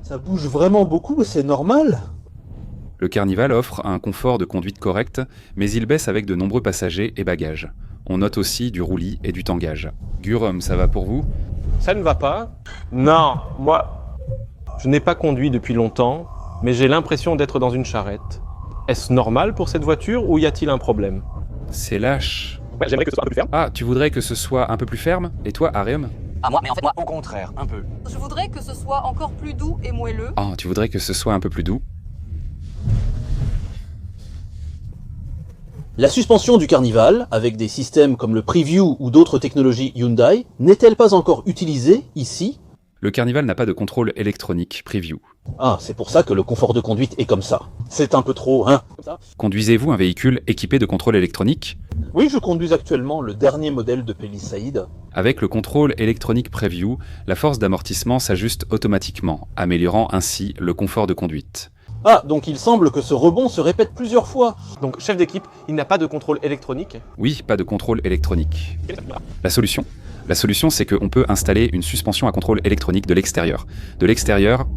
Ça bouge vraiment beaucoup, c'est normal? Le Carnival offre un confort de conduite correct, mais il baisse avec de nombreux passagers et bagages. On note aussi du roulis et du tangage. Gurum, ça va pour vous? Ça ne va pas? Non, moi, je n'ai pas conduit depuis longtemps, mais j'ai l'impression d'être dans une charrette. Est-ce normal pour cette voiture ou y a-t-il un problème? C'est lâche. Ouais, j'aimerais que ce soit un peu plus ferme. Ah, tu voudrais que ce soit un peu plus ferme? Et toi, Areum? Ah moi, mais en fait moi au contraire, un peu. Je voudrais que ce soit encore plus doux et moelleux. Ah, tu voudrais que ce soit un peu plus doux? La suspension du Carnival, avec des systèmes comme le Preview ou d'autres technologies Hyundai, n'est-elle pas encore utilisée ici? Le Carnival n'a pas de contrôle électronique Preview. Ah, c'est pour ça que le confort de conduite est comme ça. C'est un peu trop, hein? Conduisez-vous un véhicule équipé de contrôle électronique? Oui, je conduis actuellement le dernier modèle de Palisade. Avec le contrôle électronique Preview, la force d'amortissement s'ajuste automatiquement, améliorant ainsi le confort de conduite. Ah, donc il semble que ce rebond se répète plusieurs fois. Donc, chef d'équipe, il n'a pas de contrôle électronique. Oui, pas de contrôle électronique. La solution, c'est qu'on peut installer une suspension à contrôle électronique de l'extérieur. De l'extérieur,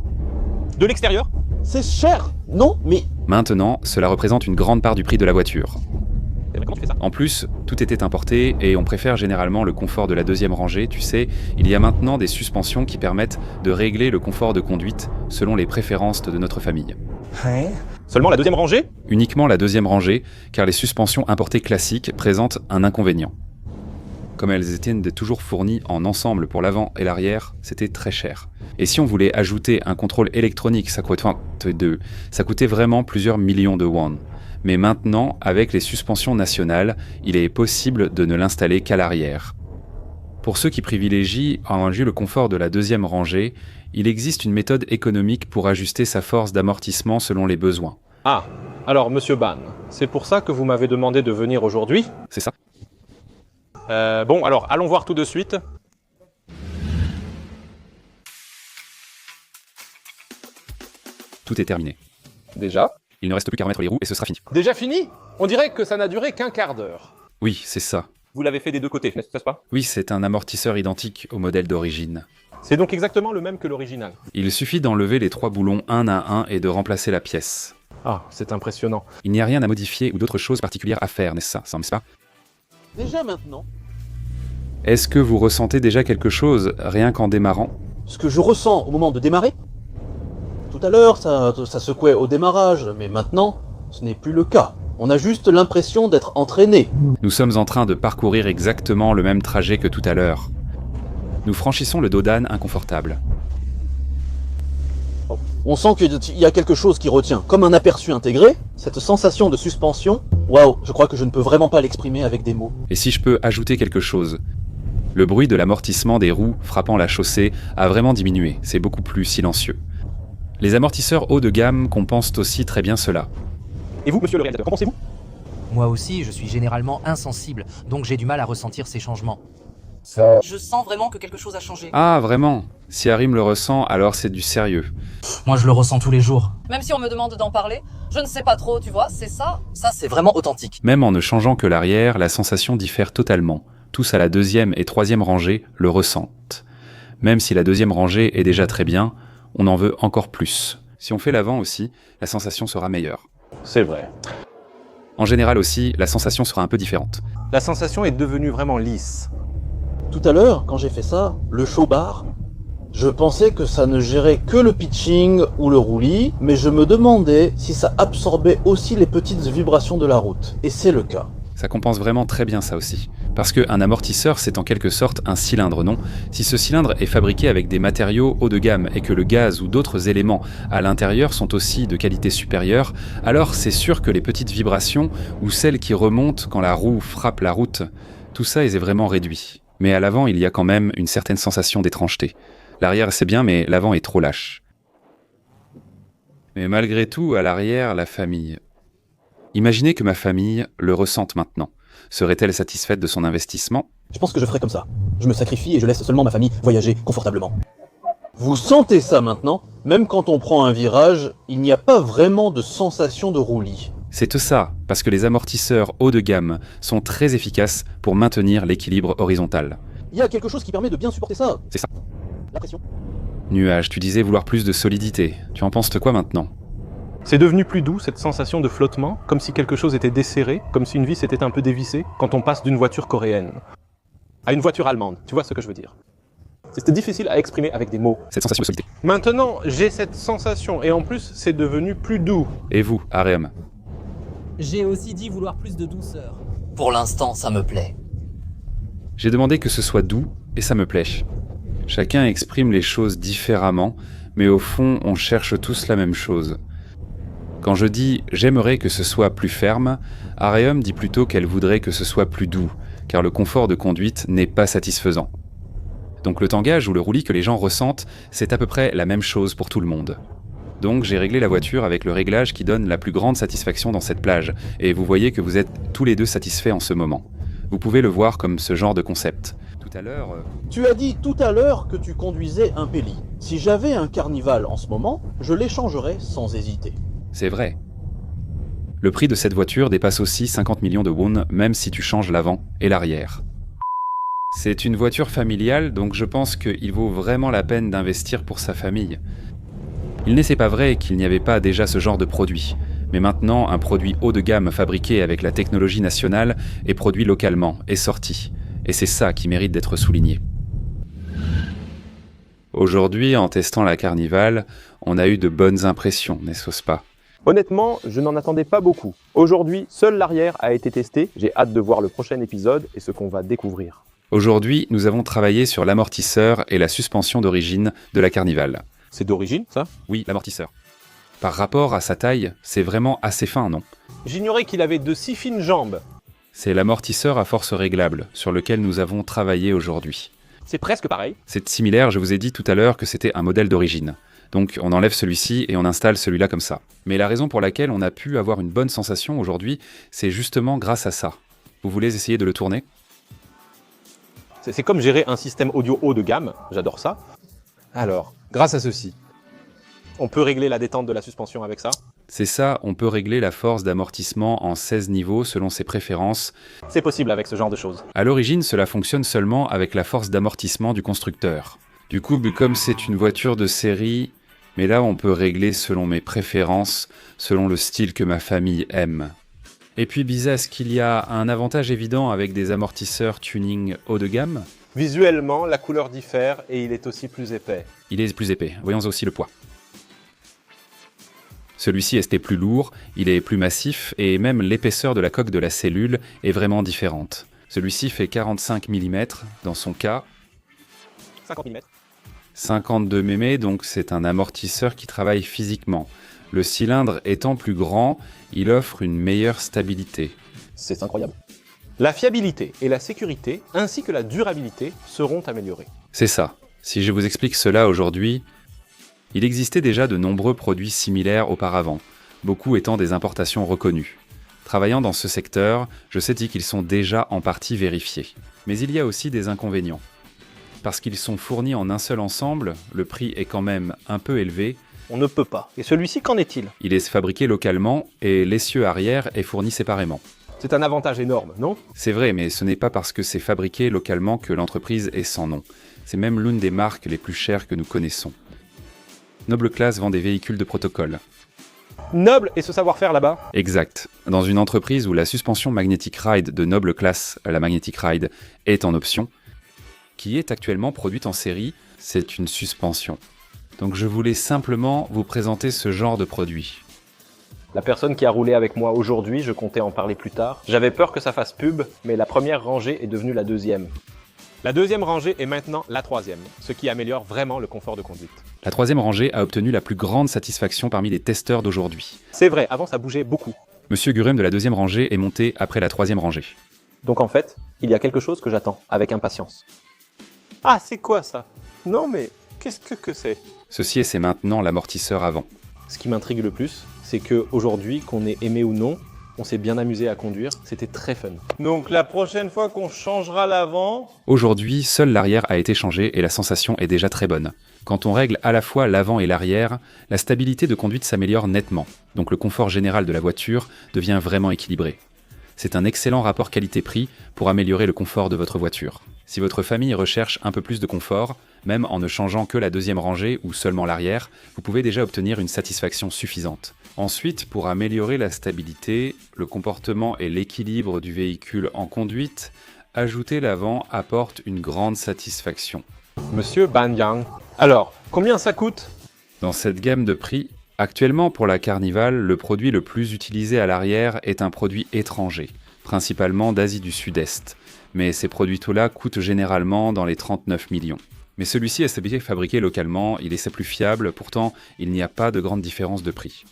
De l'extérieur? C'est cher, non? Mais maintenant, cela représente une grande part du prix de la voiture. Comment tu fais ça? En plus, tout était importé et on préfère généralement le confort de la deuxième rangée. Tu sais, il y a maintenant des suspensions qui permettent de régler le confort de conduite selon les préférences de notre famille. Seulement la deuxième rangée? Uniquement la deuxième rangée, car les suspensions importées classiques présentent un inconvénient. Comme elles étaient toujours fournies en ensemble pour l'avant et l'arrière, c'était très cher. Et si on voulait ajouter un contrôle électronique, ça coûtait vraiment plusieurs millions de won. Mais maintenant, avec les suspensions nationales, il est possible de ne l'installer qu'à l'arrière. Pour ceux qui privilégient le confort de la deuxième rangée, il existe une méthode économique pour ajuster sa force d'amortissement selon les besoins. Ah, alors monsieur Ban, c'est pour ça que vous m'avez demandé de venir aujourd'hui? C'est ça? Bon, alors allons voir tout de suite. Tout est terminé. Déjà? Il ne reste plus qu'à remettre les roues et ce sera fini. Déjà fini? On dirait que ça n'a duré qu'un quart d'heure. Oui, c'est ça. Vous l'avez fait des deux côtés, n'est-ce pas? Oui, c'est un amortisseur identique au modèle d'origine. C'est donc exactement le même que l'original. Il suffit d'enlever les 3 boulons un à un et de remplacer la pièce. Ah, c'est impressionnant. Il n'y a rien à modifier ou d'autres choses particulières à faire, n'est-ce pas? déjà maintenant, Est-ce que vous ressentez déjà quelque chose, rien qu'en démarrant? ce que je ressens au moment de démarrer, tout à l'heure ça secouait au démarrage, mais maintenant, ce n'est plus le cas. On a juste l'impression d'être entraîné. Nous sommes en train de parcourir exactement le même trajet que tout à l'heure. Nous franchissons le dos d'âne inconfortable. On sent qu'il y a quelque chose qui retient, comme un aperçu intégré, cette sensation de suspension. Waouh, je crois que je ne peux vraiment pas l'exprimer avec des mots. Et si je peux ajouter quelque chose? Le bruit de l'amortissement des roues frappant la chaussée a vraiment diminué, c'est beaucoup plus silencieux. Les amortisseurs haut de gamme compensent aussi très bien cela. Et vous, monsieur le réalisateur, qu'en pensez-vous? Moi aussi, je suis généralement insensible, donc j'ai du mal à ressentir ces changements. Je sens vraiment que quelque chose a changé. Ah, vraiment? Si Harim le ressent, alors c'est du sérieux. Moi je le ressens tous les jours. Même si on me demande d'en parler, je ne sais pas trop, tu vois, c'est ça. Ça c'est vraiment authentique. Même en ne changeant que l'arrière, la sensation diffère totalement. Tous à la deuxième et troisième rangée le ressentent. Même si la deuxième rangée est déjà très bien, on en veut encore plus. Si on fait l'avant aussi, la sensation sera meilleure. C'est vrai. En général aussi, la sensation sera un peu différente. La sensation est devenue vraiment lisse. Tout à l'heure, quand j'ai fait ça, le show bar, je pensais que ça ne gérait que le pitching ou le roulis, mais je me demandais si ça absorbait aussi les petites vibrations de la route. Et c'est le cas. Ça compense vraiment très bien ça aussi. Parce qu'un amortisseur, c'est en quelque sorte un cylindre, non? Si ce cylindre est fabriqué avec des matériaux haut de gamme et que le gaz ou d'autres éléments à l'intérieur sont aussi de qualité supérieure, alors c'est sûr que les petites vibrations ou celles qui remontent quand la roue frappe la route, tout ça est vraiment réduit. Mais à l'avant, il y a quand même une certaine sensation d'étrangeté. L'arrière c'est bien, mais l'avant est trop lâche. Mais malgré tout, à l'arrière, la famille. Imaginez que ma famille le ressente maintenant. Serait-elle satisfaite de son investissement? Je pense que je ferai comme ça. Je me sacrifie et je laisse seulement ma famille voyager confortablement. Vous sentez ça maintenant? Même quand on prend un virage, il n'y a pas vraiment de sensation de roulis. C'est ça, parce que les amortisseurs haut de gamme sont très efficaces pour maintenir l'équilibre horizontal. Il y a quelque chose qui permet de bien supporter ça. C'est ça. La pression. Nuage, tu disais vouloir plus de solidité. Tu en penses quoi maintenant? C'est devenu plus doux, cette sensation de flottement, comme si quelque chose était desserré, comme si une vis était un peu dévissée, quand on passe d'une voiture coréenne à une voiture allemande. Tu vois ce que je veux dire? C'était difficile à exprimer avec des mots. Cette sensation de solidité. Maintenant, j'ai cette sensation, et en plus, c'est devenu plus doux. Et vous, Areum? J'ai aussi dit vouloir plus de douceur. Pour l'instant, ça me plaît. J'ai demandé que ce soit doux, et ça me plaît. Chacun exprime les choses différemment, mais au fond, on cherche tous la même chose. Quand je dis « j'aimerais que ce soit plus ferme », Areum dit plutôt qu'elle voudrait que ce soit plus doux, car le confort de conduite n'est pas satisfaisant. Donc le tangage ou le roulis que les gens ressentent, c'est à peu près la même chose pour tout le monde. Donc j'ai réglé la voiture avec le réglage qui donne la plus grande satisfaction dans cette plage, et vous voyez que vous êtes tous les deux satisfaits en ce moment. Vous pouvez le voir comme ce genre de concept. Tout à l'heure... Tu as dit tout à l'heure que tu conduisais un Peli. Si j'avais un Carnival en ce moment, je l'échangerais sans hésiter. C'est vrai. Le prix de cette voiture dépasse aussi 50 millions de won, même si tu changes l'avant et l'arrière. C'est une voiture familiale, donc je pense qu'il vaut vraiment la peine d'investir pour sa famille. Il n'est pas vrai qu'il n'y avait pas déjà ce genre de produit, mais maintenant un produit haut de gamme fabriqué avec la technologie nationale est produit localement, est sorti. Et c'est ça qui mérite d'être souligné. Aujourd'hui, en testant la Carnival, on a eu de bonnes impressions, n'est-ce pas? Honnêtement, je n'en attendais pas beaucoup. Aujourd'hui, seul l'arrière a été testé. J'ai hâte de voir le prochain épisode et ce qu'on va découvrir. Aujourd'hui, nous avons travaillé sur l'amortisseur et la suspension d'origine de la Carnival. C'est d'origine, ça? Oui, l'amortisseur. Par rapport à sa taille, c'est vraiment assez fin, non? J'ignorais qu'il avait de si fines jambes. C'est l'amortisseur à force réglable, sur lequel nous avons travaillé aujourd'hui. C'est presque pareil. C'est similaire, je vous ai dit tout à l'heure que c'était un modèle d'origine. Donc on enlève celui-ci et on installe celui-là comme ça. Mais la raison pour laquelle on a pu avoir une bonne sensation aujourd'hui, c'est justement grâce à ça. Vous voulez essayer de le tourner? C'est comme gérer un système audio haut de gamme, j'adore ça. Alors, grâce à ceci, on peut régler la détente de la suspension avec ça. C'est ça, on peut régler la force d'amortissement en 16 niveaux selon ses préférences. C'est possible avec ce genre de choses. À l'origine, cela fonctionne seulement avec la force d'amortissement du constructeur. Du coup, comme c'est une voiture de série, mais là on peut régler selon mes préférences, selon le style que ma famille aime. Et puis Bisa, est-ce qu'il y a un avantage évident avec des amortisseurs tuning haut de gamme? Visuellement, la couleur diffère et il est aussi plus épais. Il est plus épais, voyons aussi le poids. Celui-ci est plus lourd, il est plus massif et même l'épaisseur de la coque de la cellule est vraiment différente. Celui-ci fait 45 mm dans son cas. 50 mm. 52 mm, donc c'est un amortisseur qui travaille physiquement. Le cylindre étant plus grand, il offre une meilleure stabilité. C'est incroyable. La fiabilité et la sécurité, ainsi que la durabilité, seront améliorées. C'est ça. Si je vous explique cela aujourd'hui, il existait déjà de nombreux produits similaires auparavant, beaucoup étant des importations reconnues. Travaillant dans ce secteur, je sais qu'ils sont déjà en partie vérifiés. Mais il y a aussi des inconvénients. Parce qu'ils sont fournis en un seul ensemble, le prix est quand même un peu élevé. On ne peut pas. Et celui-ci, qu'en est-il? Il est fabriqué localement et l'essieu arrière est fourni séparément. C'est un avantage énorme, non? C'est vrai, mais ce n'est pas parce que c'est fabriqué localement que l'entreprise est sans nom. C'est même l'une des marques les plus chères que nous connaissons. Noble Class vend des véhicules de protocole. Noble et ce savoir-faire là-bas? Exact. Dans une entreprise où la suspension Magnetic Ride de Noble Class, la Magnetic Ride, est en option, qui est actuellement produite en série, c'est une suspension. Donc je voulais simplement vous présenter ce genre de produit. La personne qui a roulé avec moi aujourd'hui, je comptais en parler plus tard. J'avais peur que ça fasse pub, mais la première rangée est devenue la deuxième. La deuxième rangée est maintenant la troisième, ce qui améliore vraiment le confort de conduite. La troisième rangée a obtenu la plus grande satisfaction parmi les testeurs d'aujourd'hui. C'est vrai, avant ça bougeait beaucoup. Monsieur Gurem de la deuxième rangée est monté après la troisième rangée. Donc en fait, il y a quelque chose que j'attends, avec impatience. Ah, c'est quoi ça? Non mais, qu'est-ce que c'est? Ceci c'est maintenant l'amortisseur avant. Ce qui m'intrigue le plus, c'est qu'aujourd'hui, qu'on ait aimé ou non, on s'est bien amusé à conduire, c'était très fun. Donc la prochaine fois qu'on changera l'avant... Aujourd'hui, seul l'arrière a été changé et la sensation est déjà très bonne. Quand on règle à la fois l'avant et l'arrière, la stabilité de conduite s'améliore nettement, donc le confort général de la voiture devient vraiment équilibré. C'est un excellent rapport qualité-prix pour améliorer le confort de votre voiture. Si votre famille recherche un peu plus de confort, même en ne changeant que la deuxième rangée ou seulement l'arrière, vous pouvez déjà obtenir une satisfaction suffisante. Ensuite, pour améliorer la stabilité, le comportement et l'équilibre du véhicule en conduite, ajouter l'avant apporte une grande satisfaction. Monsieur Banyang. Alors, combien ça coûte? Dans cette gamme de prix, actuellement pour la Carnival, le produit le plus utilisé à l'arrière est un produit étranger, principalement d'Asie du Sud-Est. Mais ces produits-là coûtent généralement dans les 39 millions. Mais celui-ci est fabriqué localement, il est plus fiable, pourtant il n'y a pas de grande différence de prix.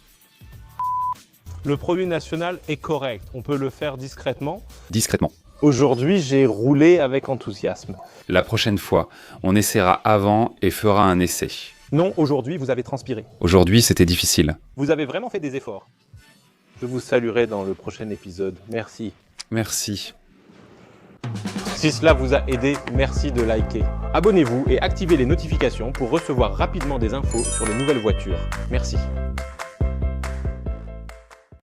Le produit national est correct, on peut le faire discrètement. Discrètement. Aujourd'hui, j'ai roulé avec enthousiasme. La prochaine fois, on essaiera avant et fera un essai. Non, aujourd'hui, vous avez transpiré. Aujourd'hui, c'était difficile. Vous avez vraiment fait des efforts. Je vous saluerai dans le prochain épisode. Merci. Merci. Si cela vous a aidé, merci de liker. Abonnez-vous et activez les notifications pour recevoir rapidement des infos sur les nouvelles voitures. Merci.